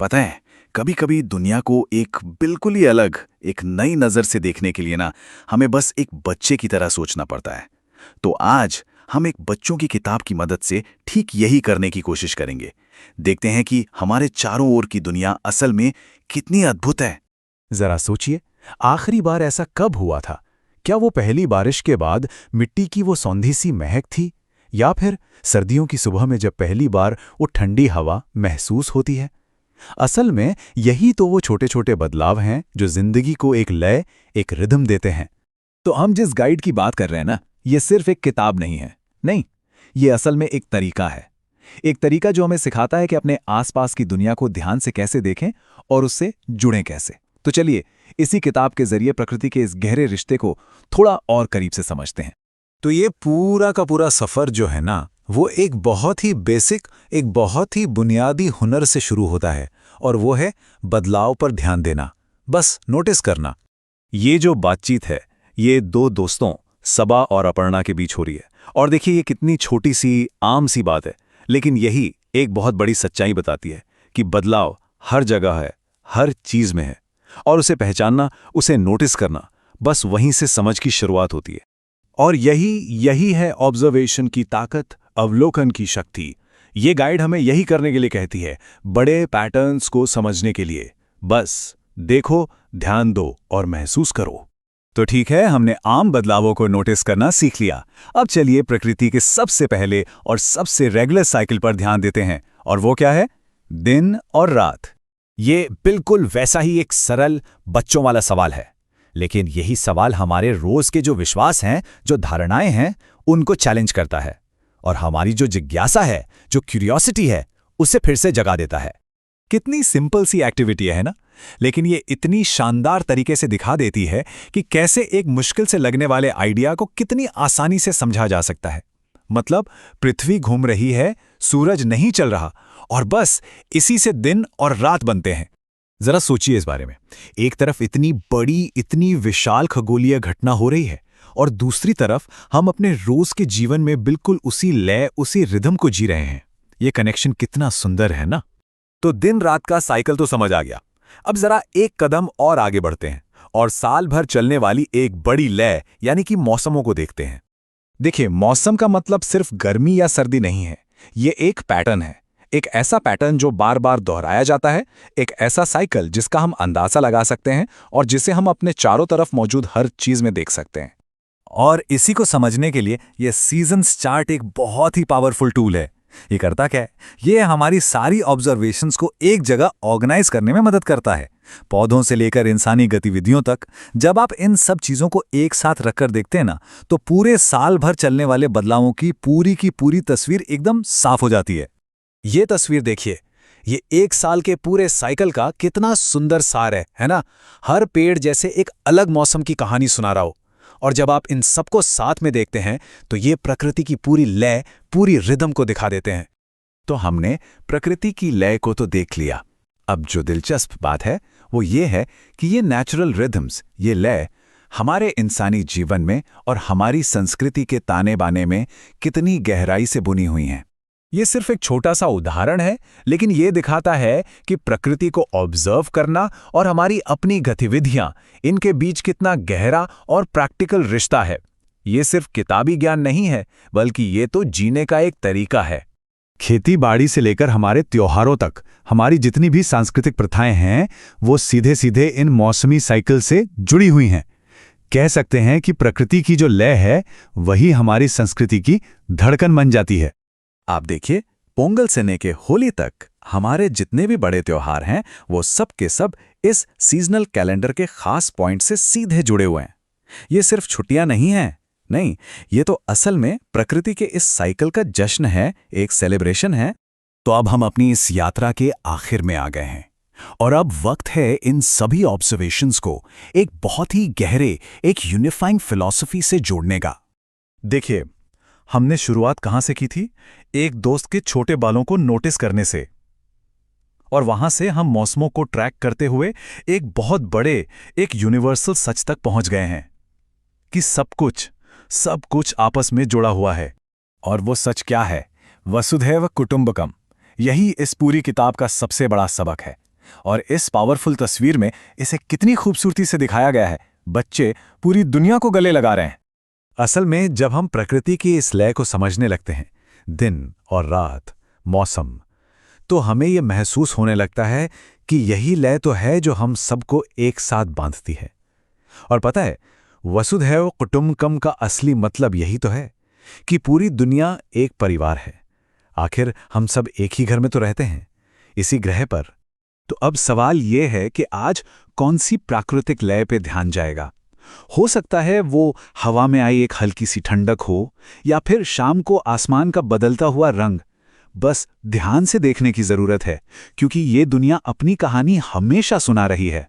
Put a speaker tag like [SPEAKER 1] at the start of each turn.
[SPEAKER 1] पता है, कभी कभी दुनिया को एक बिल्कुल ही अलग, एक नई नज़र से देखने के लिए ना हमें बस एक बच्चे की तरह सोचना पड़ता है। तो आज हम एक बच्चों की किताब की मदद से ठीक यही करने की कोशिश करेंगे। देखते हैं कि हमारे चारों ओर की दुनिया असल में कितनी अद्भुत है।
[SPEAKER 2] जरा सोचिए, आखिरी बार ऐसा कब हुआ था? क्या वो पहली बारिश के बाद मिट्टी की वो सौंधी सी महक थी, या फिर सर्दियों की सुबह में जब पहली बार वो ठंडी हवा महसूस होती है? असल में यही तो वो छोटे छोटे बदलाव हैं जो जिंदगी को एक लय, एक रिदम देते हैं।
[SPEAKER 3] तो हम जिस गाइड की बात कर रहे हैं ना, ये सिर्फ एक किताब नहीं है। नहीं, ये असल में एक तरीका है। एक तरीका जो हमें सिखाता है कि अपने आसपास की दुनिया को ध्यान से कैसे देखें और उससे जुड़ें कैसे। तो चलिए, इसी किताब के जरिए प्रकृति के इस गहरे रिश्ते को थोड़ा और करीब से समझते हैं।
[SPEAKER 2] तो ये पूरा का पूरा सफ़र जो है ना, वो एक बहुत ही बेसिक, एक बहुत ही बुनियादी हुनर से शुरू होता है, और वो है बदलाव पर ध्यान देना, बस नोटिस करना। ये जो बातचीत है, ये दो दोस्तों सबा और अपर्णा के बीच हो रही है। और देखिए, ये कितनी छोटी सी आम सी बात है, लेकिन यही एक बहुत बड़ी सच्चाई बताती है कि बदलाव हर जगह है, हर चीज़ में है, और उसे पहचानना, उसे नोटिस करना, बस वहीं से समझ की शुरुआत होती है। और यही है ऑब्जर्वेशन की ताकत, अवलोकन की शक्ति। ये गाइड हमें यही करने के लिए कहती है, बड़े पैटर्न्स को समझने के लिए बस देखो, ध्यान दो और महसूस करो। तो ठीक है, हमने आम बदलावों को नोटिस करना सीख लिया। अब चलिए प्रकृति के सबसे पहले और सबसे रेगुलर साइकिल पर ध्यान देते हैं, और वो क्या है? दिन और रात।
[SPEAKER 3] ये बिल्कुल वैसा ही एक सरल बच्चों वाला सवाल है, लेकिन यही सवाल हमारे रोज के जो विश्वास हैं, जो धारणाएं हैं, उनको चैलेंज करता है, और हमारी जो जिज्ञासा है, जो क्यूरियोसिटी है, उसे फिर से जगा देता है। कितनी सिंपल सी एक्टिविटी है ना, लेकिन ये इतनी शानदार तरीके से दिखा देती है कि कैसे एक मुश्किल से लगने वाले आइडिया को कितनी आसानी से समझा जा सकता है। मतलब, पृथ्वी घूम रही है, सूरज नहीं चल रहा, और बस इसी से दिन और रात बनते हैं। जरा सोचिए इस बारे में। एक तरफ इतनी बड़ी, इतनी विशाल खगोलीय घटना हो रही है, और दूसरी तरफ हम अपने रोज के जीवन में बिल्कुल उसी लय, उसी रिदम को जी रहे हैं। ये कनेक्शन कितना सुंदर है ना। तो दिन रात का साइकिल तो समझ आ गया। अब जरा एक कदम और आगे बढ़ते हैं, और साल भर चलने वाली एक बड़ी लय, यानी कि मौसमों को देखते हैं। देखिए, मौसम का मतलब सिर्फ गर्मी या सर्दी नहीं है। ये एक पैटर्न है, एक ऐसा पैटर्न जो बार बार दोहराया जाता है, एक ऐसा साइकिल जिसका हम अंदाजा लगा सकते हैं और जिसे हम अपने चारों तरफ मौजूद हर चीज में देख सकते हैं। और इसी को समझने के लिए ये सीजन्स चार्ट एक बहुत ही पावरफुल टूल है। ये करता क्या है? ये हमारी सारी ऑब्जर्वेशंस को एक जगह ऑर्गेनाइज करने में मदद करता है, पौधों से लेकर इंसानी गतिविधियों तक। जब आप इन सब चीजों को एक साथ रखकर देखते हैं ना, तो पूरे साल भर चलने वाले बदलावों की पूरी तस्वीर एकदम साफ हो जाती है। ये तस्वीर देखिए, ये एक साल के पूरे साइकिल का कितना सुंदर सार है ना? हर पेड़ जैसे एक अलग मौसम की कहानी सुना रहा हो, और जब आप इन सबको साथ में देखते हैं तो ये प्रकृति की पूरी लय, पूरी रिदम को दिखा देते हैं। तो हमने प्रकृति की लय को तो देख लिया। अब जो दिलचस्प बात है वो ये है कि ये नेचुरल रिदम्स, ये लय, हमारे इंसानी जीवन में और हमारी संस्कृति के ताने बाने में कितनी गहराई से बुनी हुई हैं। ये सिर्फ एक छोटा सा उदाहरण है, लेकिन ये दिखाता है कि प्रकृति को ऑब्जर्व करना और हमारी अपनी गतिविधियां, इनके बीच कितना गहरा और प्रैक्टिकल रिश्ता है। ये सिर्फ किताबी ज्ञान नहीं है, बल्कि ये तो जीने का एक तरीका है। खेती बाड़ी से लेकर हमारे त्योहारों तक हमारी जितनी भी सांस्कृतिक प्रथाएं हैं, वो सीधे सीधे इन मौसमी साइकिल से जुड़ी हुई हैं। कह सकते हैं कि प्रकृति की जो लय है, वही हमारी संस्कृति की धड़कन बन जाती है। आप देखिए, पोंगल से लेकर होली तक हमारे जितने भी बड़े त्योहार हैं, वो सब के सब इस सीजनल कैलेंडर के खास पॉइंट से सीधे जुड़े हुए हैं। ये सिर्फ छुट्टियां नहीं हैं, नहीं, ये तो असल में प्रकृति के इस साइकिल का जश्न है, एक सेलिब्रेशन है। तो अब हम अपनी इस यात्रा के आखिर में आ गए हैं, और अब वक्त है इन सभी ऑब्जर्वेशंस को एक बहुत ही गहरे, एक यूनिफाइंग फिलॉसफी से जोड़ने का। देखिए, हमने शुरुआत कहां से की थी? एक दोस्त के छोटे बालों को नोटिस करने से, और वहां से हम मौसमों को ट्रैक करते हुए एक बहुत बड़े, एक यूनिवर्सल सच तक पहुंच गए हैं कि सब कुछ आपस में जुड़ा हुआ है। और वो सच क्या है? वसुधैव कुटुंबकम। यही इस पूरी किताब का सबसे बड़ा सबक है। और इस पावरफुल तस्वीर में इसे कितनी खूबसूरती से दिखाया गया है। बच्चे पूरी दुनिया को गले लगा रहे हैं।
[SPEAKER 2] असल में जब हम प्रकृति की इस लय को समझने लगते हैं, दिन और रात, मौसम, तो हमें यह महसूस होने लगता है कि यही लय तो है जो हम सबको एक साथ बांधती है। और पता है, वसुधैव कुटुम्बकम का असली मतलब यही तो है कि पूरी दुनिया एक परिवार है। आखिर हम सब एक ही घर में तो रहते हैं, इसी ग्रह पर। तो अब सवाल यह है कि आज कौन सी प्राकृतिक लय पे ध्यान जाएगा। हो सकता है वो हवा में आई एक हल्की सी ठंडक हो, या फिर शाम को आसमान का बदलता हुआ रंग। बस ध्यान से देखने की जरूरत है, क्योंकि ये दुनिया अपनी कहानी हमेशा सुना रही है।